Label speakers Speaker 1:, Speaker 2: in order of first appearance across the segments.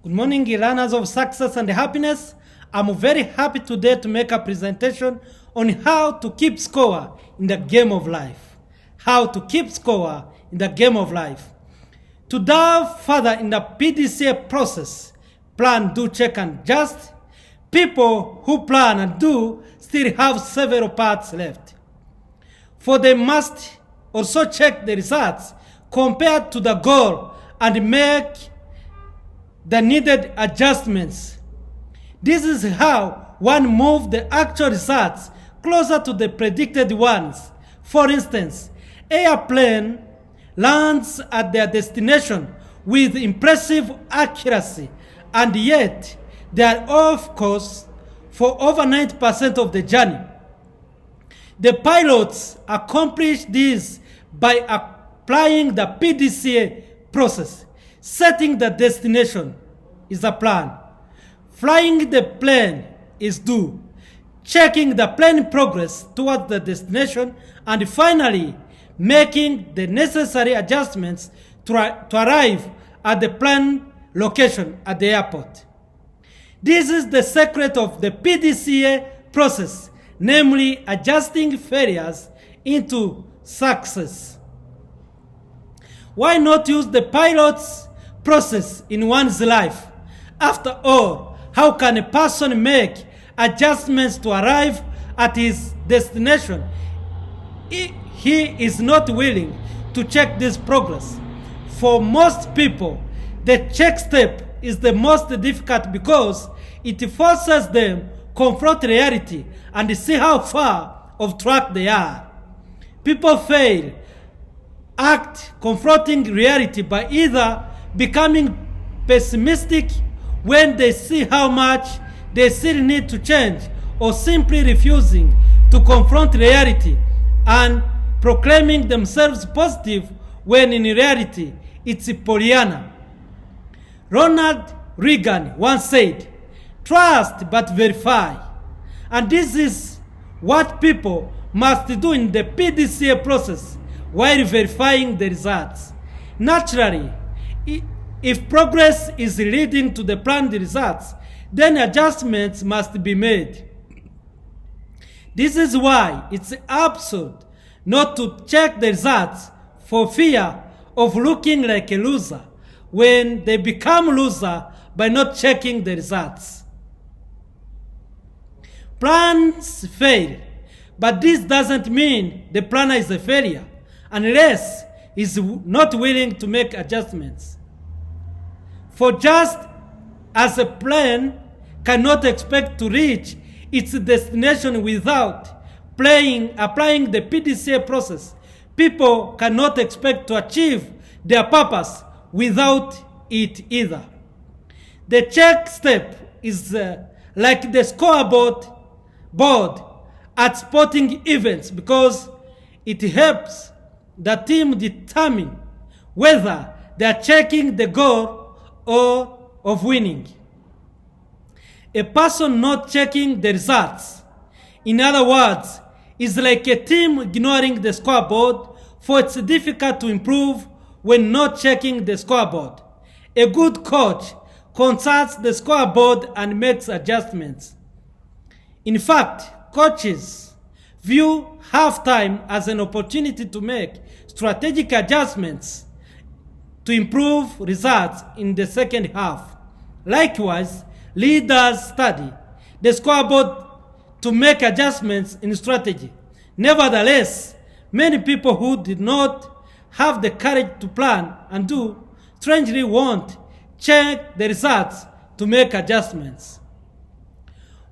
Speaker 1: Good morning, learners of success and happiness. I'm very happy today to make a presentation on how to keep score in the game of life. How to keep score in the game of life. To delve further in the PDCA process, plan, do, check, and adjust, people who plan and do still have several parts left. For they must also check the results compared to the goal and make the needed adjustments. This is how one moves the actual results closer to the predicted ones. For instance, airplane lands at their destination with impressive accuracy, and yet they are off course for over 90% of the journey. The pilots accomplish this by applying the PDCA process. Setting the destination is a plan. Flying the plane is do. Checking the plane progress towards the destination, and finally making the necessary adjustments to arrive at the planned location at the airport. This is the secret of the PDCA process, namely adjusting failures into success. Why not use the pilot's process in one's life? After all, how can a person make adjustments to arrive at his destination if he is not willing to check this progress? For most people, the check step is the most difficult because it forces them to confront reality and see how far off track they are. People fail act confronting reality by either becoming pessimistic when they see how much they still need to change, or simply refusing to confront reality and proclaiming themselves positive when in reality it's Pollyanna. Ronald Reagan once said, "Trust but verify." And this is what people must do in the PDCA process while verifying the results. Naturally, if progress is leading to the planned results, then adjustments must be made. This is why it's absurd not to check the results for fear of looking like a loser when they become loser by not checking the results. Plans fail, but this doesn't mean the planner is a failure unless he's not willing to make adjustments. For just as a plane cannot expect to reach its destination without applying the PDCA process, people cannot expect to achieve their purpose without it either. The check step is like the scoreboard at sporting events because it helps the team determine whether they are checking the goal or of winning. A person not checking the results, in other words, is like a team ignoring the scoreboard, for it's difficult to improve when not checking the scoreboard. A good coach consults the scoreboard and makes adjustments. In fact, coaches view halftime as an opportunity to make strategic adjustments to improve results in the second half. Likewise, leaders study the scoreboard to make adjustments in strategy. Nevertheless, many people who did not have the courage to plan and do strangely won't check the results to make adjustments.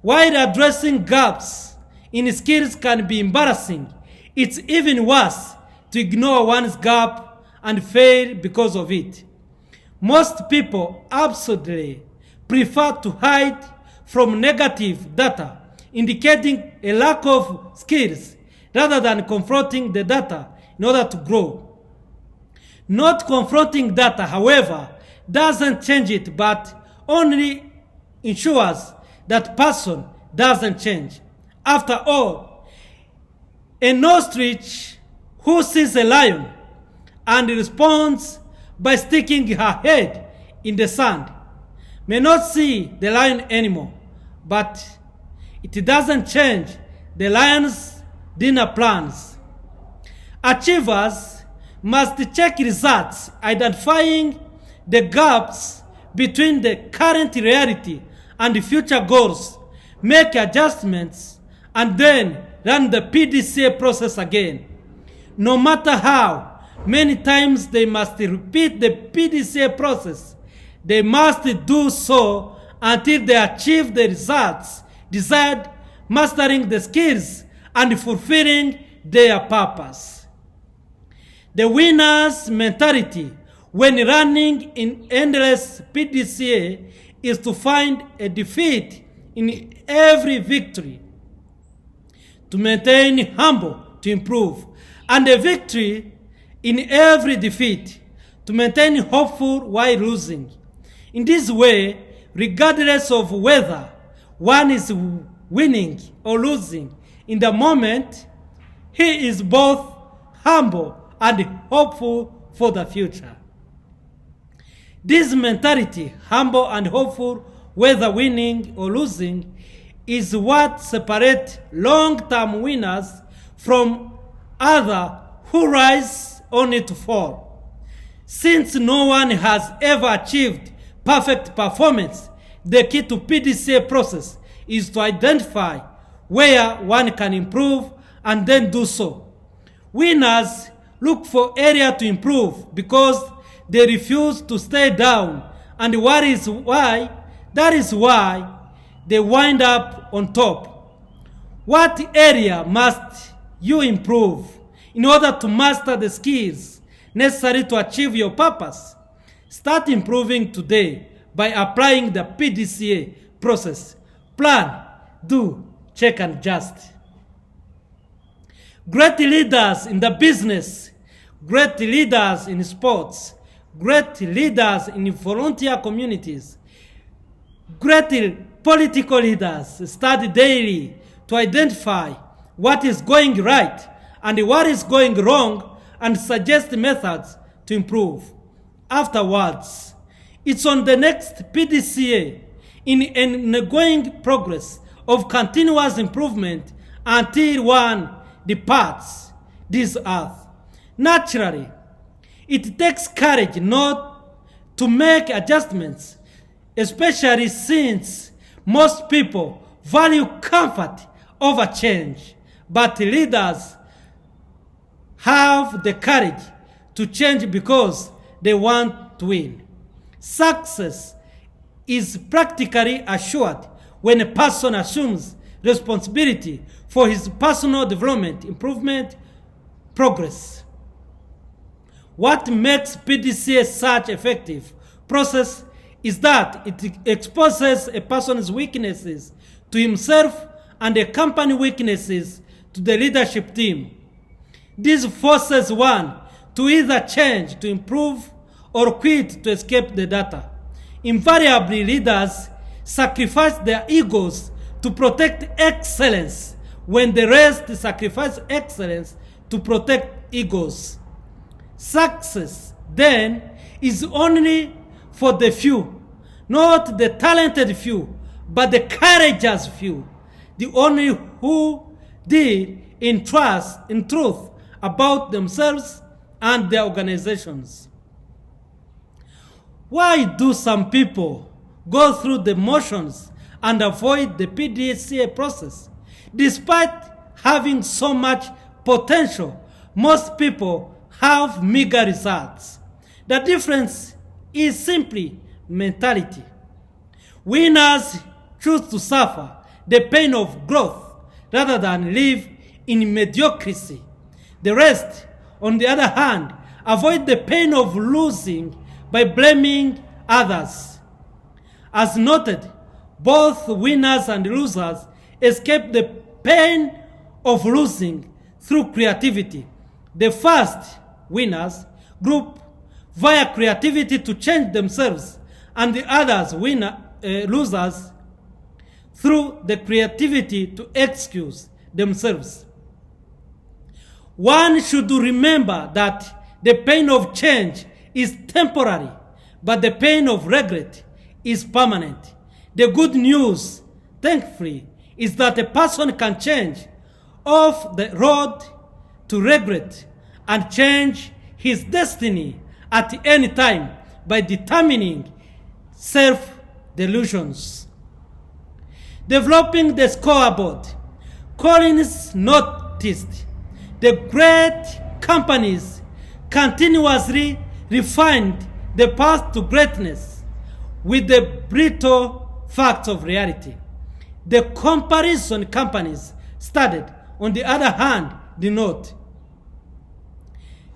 Speaker 1: While addressing gaps in skills can be embarrassing, it's even worse to ignore one's gap and fail because of it. Most people absolutely prefer to hide from negative data indicating a lack of skills rather than confronting the data in order to grow. Not confronting data, however, doesn't change it but only ensures that person doesn't change. After all, an ostrich who sees a lion and responds by sticking her head in the sand may not see the lion anymore, but it doesn't change the lion's dinner plans. Achievers must check results, identifying the gaps between the current reality and the future goals, make adjustments, and then run the PDCA process again. No matter how many times they must repeat the PDCA process, they must do so until they achieve the results desired, mastering the skills and fulfilling their purpose. The winner's mentality when running in endless PDCA is to find a defeat in every victory, to maintain humble, to improve, and a victory in every defeat, to maintain hopeful while losing. In this way, regardless of whether one is winning or losing in the moment, he is both humble and hopeful for the future. This mentality, humble and hopeful, whether winning or losing, is what separates long-term winners from others who rise only to fall. Since no one has ever achieved perfect performance, the key to PDCA process is to identify where one can improve and then do so. Winners look for area to improve because they refuse to stay down, and that is why they wind up on top. What area must you improve in order to master the skills necessary to achieve your purpose? Start improving today by applying the PDCA process. Plan, do, check, and adjust. Great leaders in the business, great leaders in sports, great leaders in volunteer communities, great political leaders study daily to identify what is going right and what is going wrong and suggest methods to improve. Afterwards, it's on the next PDCA in an ongoing progress of continuous improvement until one departs this earth. Naturally, it takes courage not to make adjustments, especially since most people value comfort over change, but leaders have the courage to change because they want to win. Success is practically assured when a person assumes responsibility for his personal development, improvement, progress. What makes PDCA such effective process is that it exposes a person's weaknesses to himself and a company weaknesses to the leadership team. This forces one to either change to improve or quit to escape the data. Invariably, leaders sacrifice their egos to protect excellence, when the rest sacrifice excellence to protect egos. Success, then, is only for the few, not the talented few, but the courageous few, the only who deal in truth about themselves and their organizations. Why do some people go through the motions and avoid the PDCA process? Despite having so much potential, most people have meager results. The difference is simply mentality. Winners choose to suffer the pain of growth rather than live in mediocrity. The rest, on the other hand, avoid the pain of losing by blaming others. As noted, both winners and losers escape the pain of losing through creativity. The first, winners, group via creativity to change themselves, and the others, losers, through the creativity to excuse themselves. One should remember that the pain of change is temporary, but the pain of regret is permanent. The good news, thankfully, is that a person can change off the road to regret and change his destiny at any time by determining self-delusions. Developing the scoreboard. Collins noticed the great companies continuously refined the path to greatness with the brittle facts of reality. The comparison companies studied, on the other hand, did not.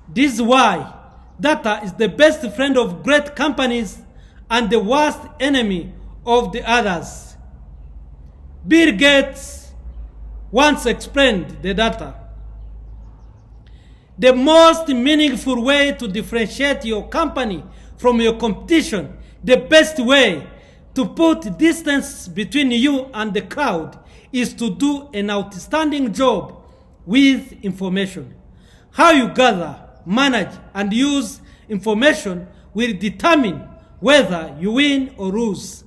Speaker 1: This is why data is the best friend of great companies and the worst enemy of the others. Bill Gates once explained the data. The most meaningful way to differentiate your company from your competition, the best way to put distance between you and the crowd, is to do an outstanding job with information. How you gather, manage, and use information will determine whether you win or lose.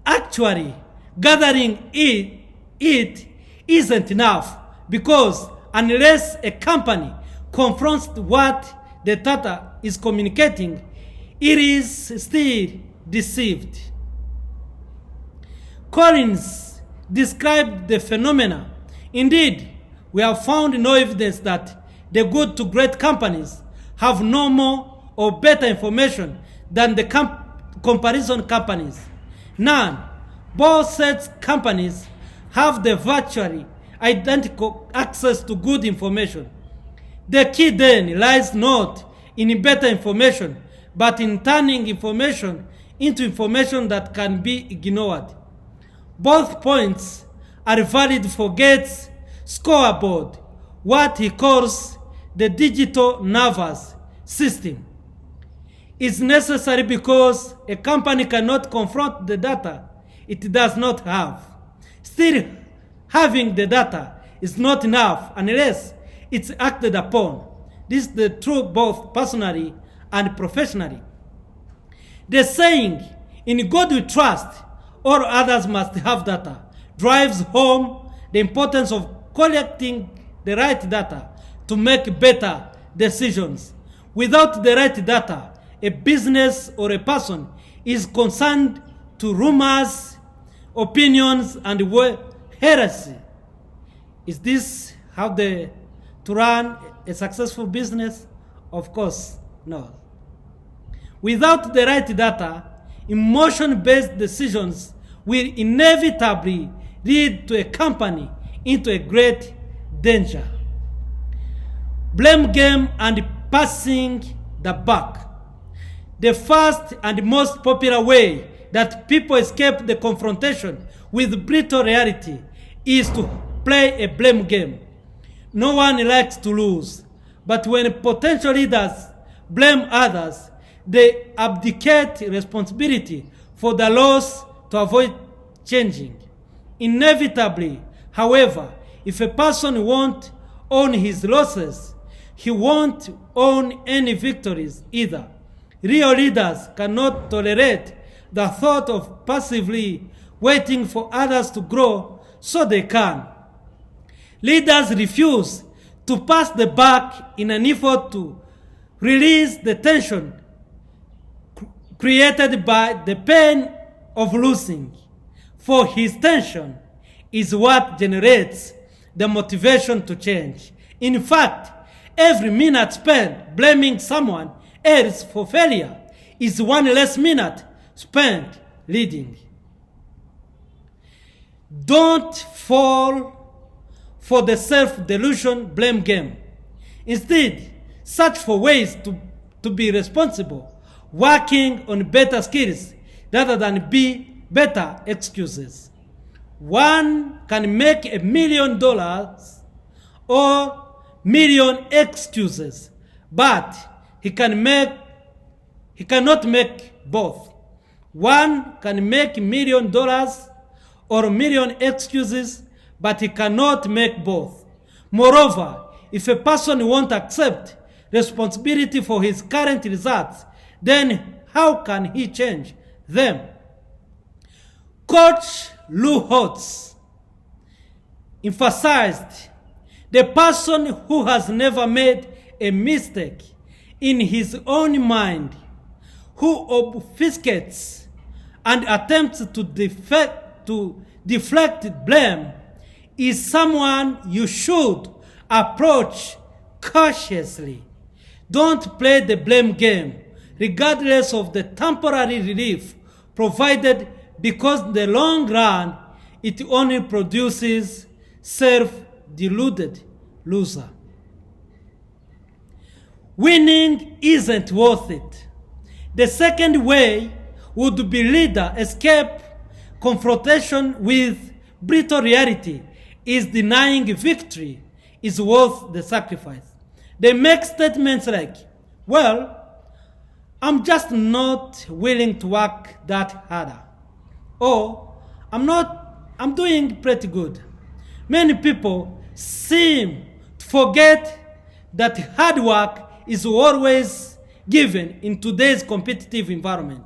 Speaker 1: Actually, gathering it isn't enough, because unless a company confronts what the data is communicating, it is still deceived. Collins described the phenomena. Indeed, we have found no evidence that the good to great companies have no more or better information than the comparison companies. None. Both sets companies have the virtually identical access to good information. The key then lies not in better information, but in turning information into information that can be ignored. Both points are valid for Gates' scoreboard, what he calls the digital nervous system. Is necessary because a company cannot confront the data it does not have. Still, having the data is not enough unless it's acted upon. This is the truth both personally and professionally. The saying, "In God we trust, all others must have data," drives home the importance of collecting the right data to make better decisions. Without the right data, a business or a person is concerned to rumors, opinions, and heresy. Is this how to run a successful business? Of course, no. Without the right data, emotion-based decisions will inevitably lead to a company into a great danger. Blame game and passing the buck. The first and most popular way that people escape the confrontation with brittle reality is to play a blame game. No one likes to lose, but when potential leaders blame others, they abdicate responsibility for the loss to avoid changing. Inevitably, however, if a person won't own his losses, he won't own any victories either. Real leaders cannot tolerate the thought of passively waiting for others to grow so they can. Leaders refuse to pass the buck in an effort to release the tension created by the pain of losing. For his tension is what generates the motivation to change. In fact, every minute spent blaming someone else for failure is one less minute spent leading. Don't fall for the self-delusion blame game. Instead, search for ways to be responsible, working on better skills rather than be better excuses. One can make $1 million or million excuses, but he cannot make both. One can make $1 million or million excuses, but he cannot make both. Moreover, if a person won't accept responsibility for his current results, then how can he change them. Coach Lou Holtz emphasized the person who has never made a mistake in his own mind, who obfuscates and attempts to deflect blame, is someone you should approach cautiously. Don't play the blame game, regardless of the temporary relief provided, because in the long run, it only produces self-deluded loser. Winning isn't worth it. The second way would be leader escape confrontation with brutal reality is denying victory is worth the sacrifice. They make statements like, well, I'm just not willing to work that harder. Or, I'm doing pretty good. Many people seem to forget that hard work is always given in today's competitive environment.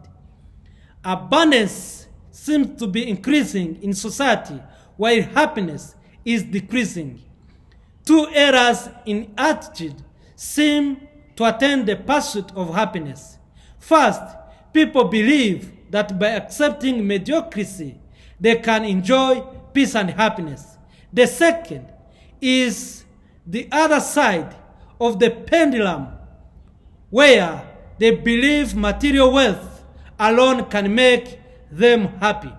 Speaker 1: Abundance seems to be increasing in society while happiness is decreasing. Two errors in attitude seem to attend the pursuit of happiness. First, people believe that by accepting mediocrity, they can enjoy peace and happiness. The second is the other side of the pendulum, where they believe material wealth alone can make them happy.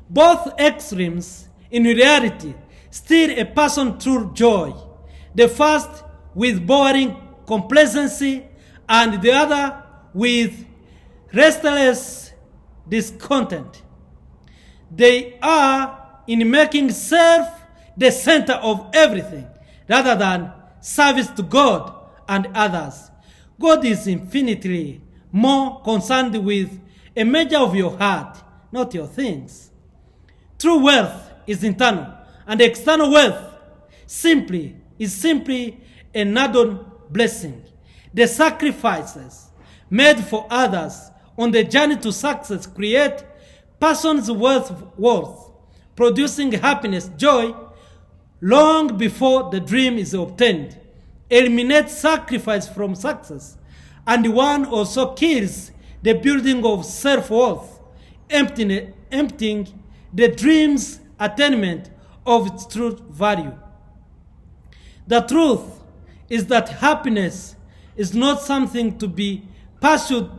Speaker 1: Both extremes, in reality, steal a person true joy. The first with boring complacency, and the other with restless discontent. They are in making self the center of everything, rather than service to God and others. God is infinitely more concerned with a measure of your heart, not your things. True wealth is internal, and external wealth is simply an add-on blessing. The sacrifices made for others on the journey to success create person's worth, producing happiness, joy, long before the dream is obtained. Eliminate sacrifice from success, and one also kills the building of self-worth, emptying the dream's attainment of its true value. The truth is that happiness is not something to be pursued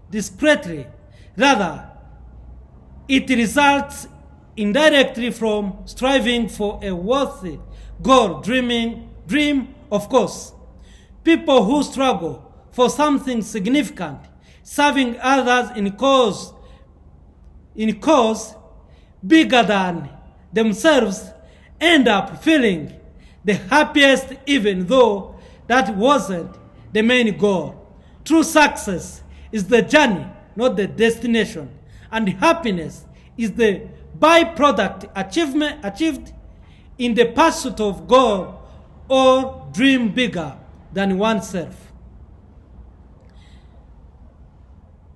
Speaker 1: discreetly. Rather, it results indirectly from striving for a worthy goal, dream, of course. People who struggle for something significant, serving others in cause bigger than themselves, end up feeling the happiest, even though that wasn't the main goal. True success is the journey, not the destination, and happiness is the byproduct achieved in the pursuit of goal or dream bigger than oneself.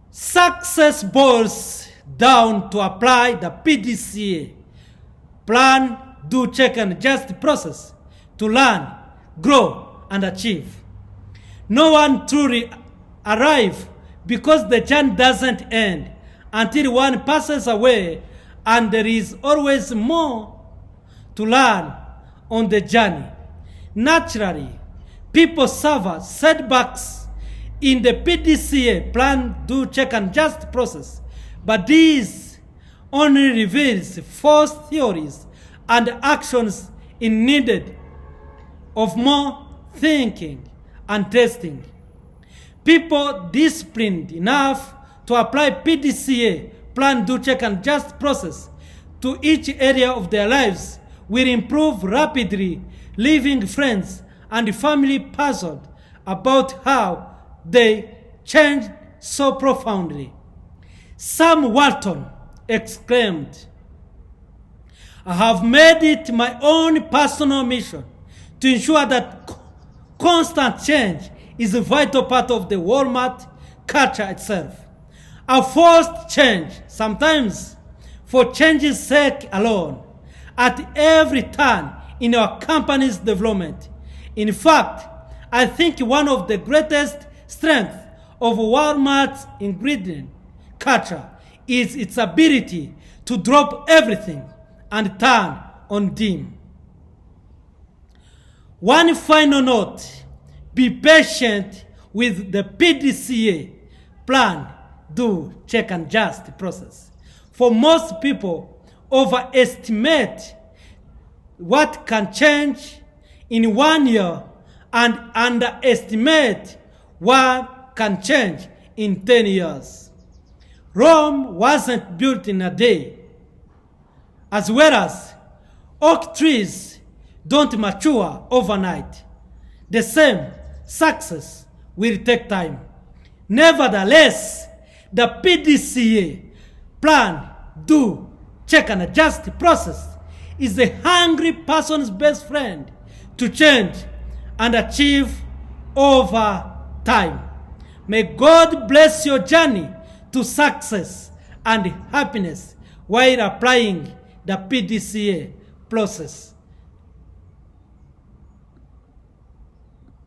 Speaker 1: Success boils down to apply the PDCA, plan, do, check, and adjust process to learn, grow, and achieve. No one truly arrives because the journey doesn't end until one passes away, and there is always more to learn on the journey. Naturally, people suffer setbacks in the PDCA, plan, do, check, and adjust process, but this only reveals false theories and actions in needed of more thinking and testing. People disciplined enough to apply PDCA, plan, do, check, and adjust process to each area of their lives will improve rapidly, leaving friends and family puzzled about how they changed so profoundly. Sam Walton exclaimed, "I have made it my own personal mission to ensure that constant change is a vital part of the Walmart culture itself. A forced change, sometimes for change's sake alone, at every turn in our company's development. In fact, I think one of the greatest strengths of Walmart's ingredient culture is its ability to drop everything and turn on dime. One final note: be patient with the PDCA plan, do, check, and adjust process. For most people, overestimate what can change in 1 year and underestimate what can change in 10 years. Rome wasn't built in a day, as well as oak trees don't mature overnight. The same success will take time. Nevertheless, the PDCA plan, do, check, and adjust process is a hungry person's best friend to change and achieve over time. May God bless your journey to success and happiness while applying the PDCA process.